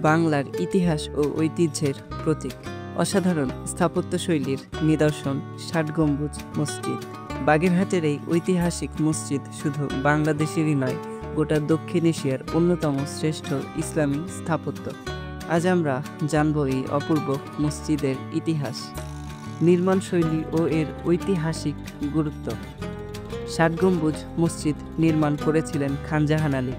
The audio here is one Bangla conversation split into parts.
বাংলার ইতিহাস ও ঐতিহ্যের প্রতীক। অসাধারণ স্থাপত্যশৈলীর নিদর্শন ষাট গম্বুজ মসজিদ। বাগেরহাটের এই ঐতিহাসিক মসজিদ শুধু বাংলাদেশেরই নয়, গোটা দক্ষিণ এশিয়ার অন্যতম শ্রেষ্ঠ ইসলামী স্থাপত্য। আজ আমরা জানব এই অপূর্ব মসজিদের ইতিহাস, নির্মাণশৈলী ও এর ঐতিহাসিক গুরুত্ব। ষাট গম্বুজ মসজিদ নির্মাণ করেছিলেন খান জাহান আলী,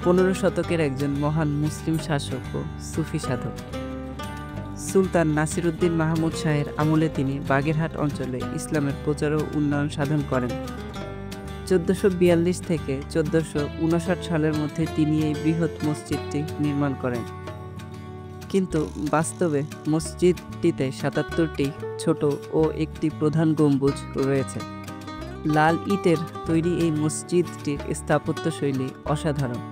15 শতকের একজন মহান মুসলিম শাসক ও সুফি সাধক। সুলতান নাসিরউদ্দিন মাহমুদ শাহের আমলে তিনি বাগেরহাট অঞ্চলে ইসলামের প্রচার ও উন্নয়ন সাধন করেন। 1442 থেকে 1459 সালের মধ্যে তিনি এই বৃহৎ মসজিদটি নির্মাণ করেন। কিন্তু বাস্তবে মসজিদটিতে 77টি ছোট ও একটি প্রধান গম্বুজ রয়েছে। লাল ইটের তৈরি এই মসজিদটির স্থাপত্যশৈলী অসাধারণ।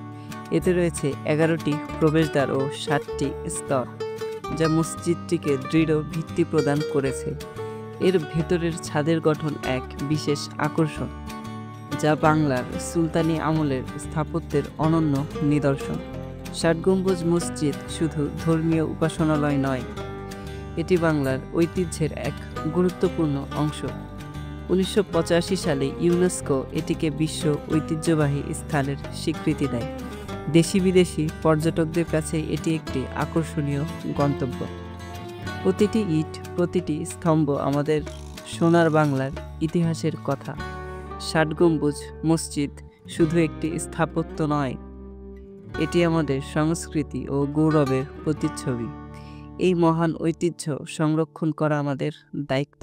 এতে রয়েছে 11টি প্রবেশদ্বার ও 7টি স্তর, যা মসজিদটিকে দৃঢ় ভিত্তি প্রদান করেছে। এর ভেতরের ছাদের গঠন এক বিশেষ আকর্ষণ, যা বাংলার সুলতানি আমলের স্থাপত্যের অনন্য নিদর্শন। ষাট গম্বুজ মসজিদ শুধু ধর্মীয় উপাসনালয় নয়, এটি বাংলার ঐতিহ্যের এক গুরুত্বপূর্ণ অংশ। 1985 সালে ইউনেস্কো এটিকে বিশ্ব ঐতিহ্যবাহী স্থানের স্বীকৃতি দেয়। দেশি বিদেশি পর্যটকদের কাছে এটি একটি আকর্ষণীয় গন্তব্য। প্রতিটি ইট, প্রতিটি স্তম্ভ আমাদের সোনার বাংলার ইতিহাসের কথা। ষাট গম্বুজ মসজিদ শুধু একটি স্থাপত্য নয়, এটি আমাদের সংস্কৃতি ও গৌরবের প্রতিচ্ছবি। এই মহান ঐতিহ্য সংরক্ষণ করা আমাদের দায়িত্ব।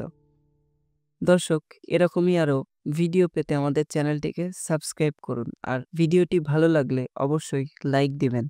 দর্শক, এরকমই আরও ভিডিও পেতে আমাদের চ্যানেলটিকে সাবস্ক্রাইব করুন, আর ভিডিওটি ভালো লাগলে অবশ্যই লাইক দিবেন।